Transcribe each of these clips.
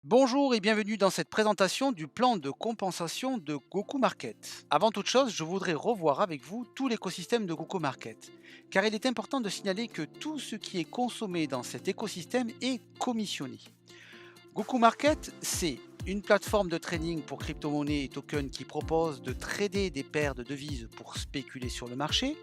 Bonjour et bienvenue dans cette présentation du plan de compensation de Goku Market. Avant toute chose, je voudrais revoir avec vous tout l'écosystème de Goku Market, car il est important de signaler que tout ce qui est consommé dans cet écosystème est commissionné. Goku Market, c'est une plateforme de trading pour crypto-monnaies et tokens qui propose de trader des paires de devises pour spéculer sur le marché.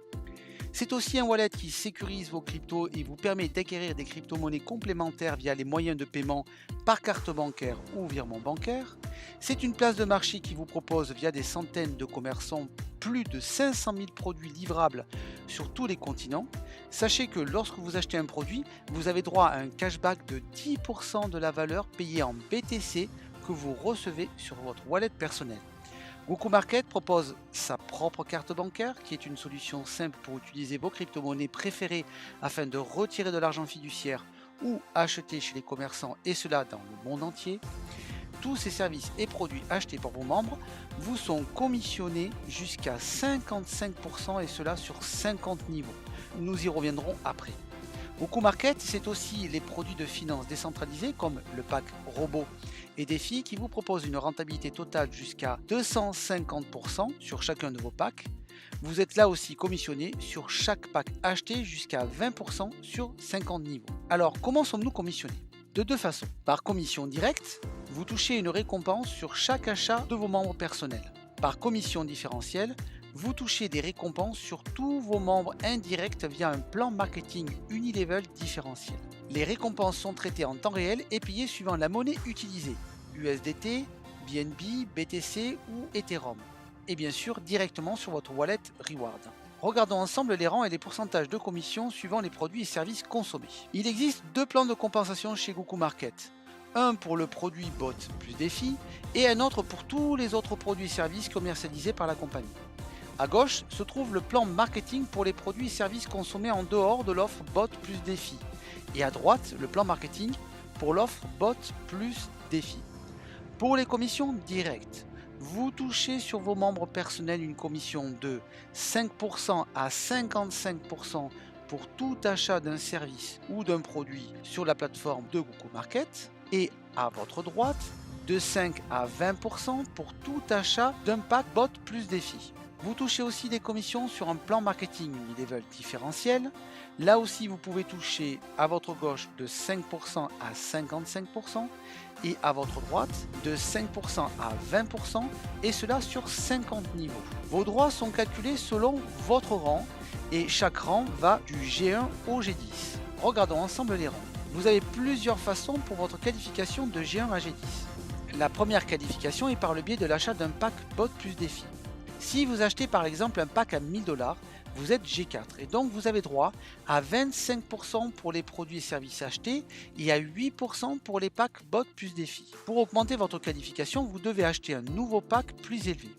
C'est aussi un wallet qui sécurise vos cryptos et vous permet d'acquérir des crypto-monnaies complémentaires via les moyens de paiement par carte bancaire ou virement bancaire. C'est une place de marché qui vous propose via des centaines de commerçants plus de 500 000 produits livrables sur tous les continents. Sachez que lorsque vous achetez un produit, vous avez droit à un cashback de 10% de la valeur payée en BTC que vous recevez sur votre wallet personnel. Goku Market propose sa propre carte bancaire, qui est une solution simple pour utiliser vos crypto-monnaies préférées afin de retirer de l'argent fiduciaire ou acheter chez les commerçants, et cela dans le monde entier. Tous ces services et produits achetés par vos membres vous sont commissionnés jusqu'à 55%, et cela sur 50 niveaux. Nous y reviendrons après. Goku Market, c'est aussi les produits de finance décentralisés comme le pack robot et défi qui vous propose une rentabilité totale jusqu'à 250% sur chacun de vos packs. Vous êtes là aussi commissionné sur chaque pack acheté jusqu'à 20% sur 50 niveaux. Alors, comment sommes-nous commissionnés? De deux façons. Par commission directe, vous touchez une récompense sur chaque achat de vos membres personnels. Par commission différentielle, vous touchez des récompenses sur tous vos membres indirects via un plan marketing unilevel différentiel. Les récompenses sont traitées en temps réel et payées suivant la monnaie utilisée, USDT, BNB, BTC ou Ethereum, et bien sûr directement sur votre wallet Reward. Regardons ensemble les rangs et les pourcentages de commission suivant les produits et services consommés. Il existe deux plans de compensation chez Goku Market. Un pour le produit bot plus défi et un autre pour tous les autres produits et services commercialisés par la compagnie. À gauche se trouve le plan marketing pour les produits et services consommés en dehors de l'offre bot plus défi. Et à droite, le plan marketing pour l'offre bot plus défi. Pour les commissions directes, vous touchez sur vos membres personnels une commission de 5% à 55% pour tout achat d'un service ou d'un produit sur la plateforme de Goku Market. Et à votre droite, de 5 à 20% pour tout achat d'un pack bot plus défi. Vous touchez aussi des commissions sur un plan marketing unilevel différentiel. Là aussi, vous pouvez toucher à votre gauche de 5% à 55% et à votre droite de 5% à 20%, et cela sur 50 niveaux. Vos droits sont calculés selon votre rang et chaque rang va du G1 au G10. Regardons ensemble les rangs. Vous avez plusieurs façons pour votre qualification de G1 à G10. La première qualification est par le biais de l'achat d'un pack bot plus défi. Si vous achetez par exemple un pack à 1000$, vous êtes G4 et donc vous avez droit à 25% pour les produits et services achetés et à 8% pour les packs bot plus défi. Pour augmenter votre qualification, vous devez acheter un nouveau pack plus élevé.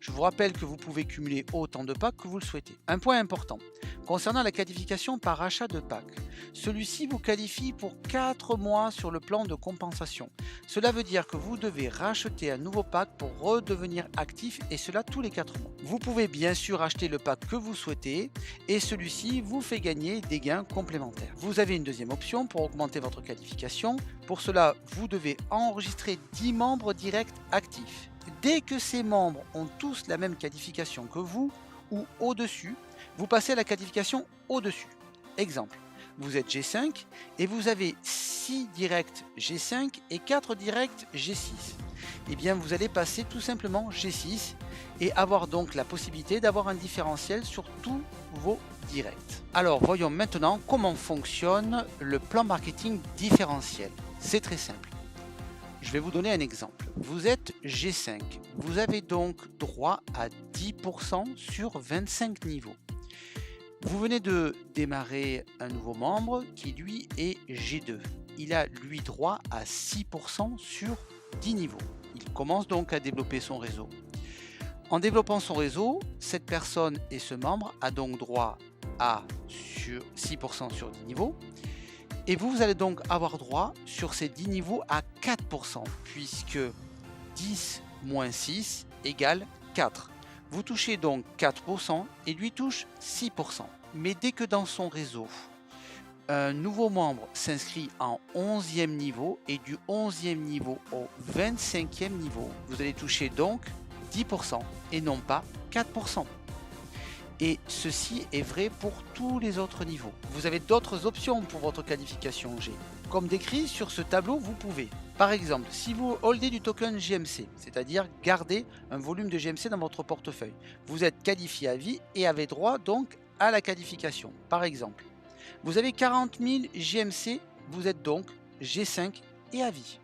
Je vous rappelle que vous pouvez cumuler autant de packs que vous le souhaitez. Un point important, concernant la qualification par achat de pack, celui-ci vous qualifie pour 4 mois sur le plan de compensation. Cela veut dire que vous devez racheter un nouveau pack pour redevenir actif, et cela tous les 4 mois. Vous pouvez bien sûr acheter le pack que vous souhaitez et celui-ci vous fait gagner des gains complémentaires. Vous avez une deuxième option pour augmenter votre qualification. Pour cela, vous devez enregistrer 10 membres directs actifs. Dès que ces membres ont tous la même qualification que vous ou au-dessus, vous passez à la qualification au-dessus. Exemple, vous êtes G5 et vous avez 6 directs G5 et 4 directs G6. Eh bien, vous allez passer tout simplement G6 et avoir donc la possibilité d'avoir un différentiel sur tous vos directs. Alors, voyons maintenant comment fonctionne le plan marketing différentiel. C'est très simple. Je vais vous donner un exemple. Vous êtes G5. Vous avez donc droit à 10% sur 25 niveaux. Vous venez de démarrer un nouveau membre qui lui est G2. Il a lui droit à 6% sur 10 niveaux. Il commence donc à développer son réseau. En développant son réseau, cette personne et ce membre a donc droit à 6% sur 10 niveaux. Et vous allez donc avoir droit sur ces 10 niveaux à 4%, puisque 10 moins 6 égale 4. Vous touchez donc 4% et lui touche 6%. Mais dès que dans son réseau, Un nouveau membre s'inscrit en 11e niveau et du 11e niveau au 25e niveau, vous allez toucher donc 10% et non pas 4%. Et ceci est vrai pour tous les autres niveaux. Vous avez d'autres options pour votre qualification G. Comme décrit sur ce tableau, vous pouvez, par exemple, si vous holdez du token GMC, c'est-à-dire garder un volume de GMC dans votre portefeuille, vous êtes qualifié à vie et avez droit donc à la qualification. Par exemple, vous avez 40 000 GMC, vous êtes donc G5 et à vie.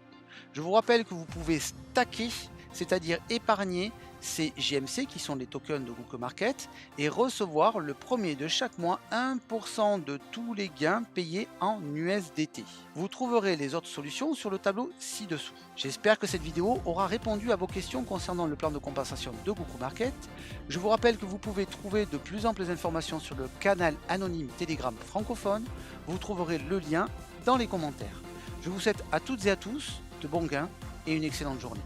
Je vous rappelle que vous pouvez stacker, c'est-à-dire épargner ces GMC qui sont les tokens de Google Market et recevoir le premier de chaque mois 1% de tous les gains payés en USDT. Vous trouverez les autres solutions sur le tableau ci-dessous. J'espère que cette vidéo aura répondu à vos questions concernant le plan de compensation de Google Market. Je vous rappelle que vous pouvez trouver de plus amples informations sur le canal anonyme Telegram francophone. Vous trouverez le lien dans les commentaires. Je vous souhaite à toutes et à tous de bons gains et une excellente journée.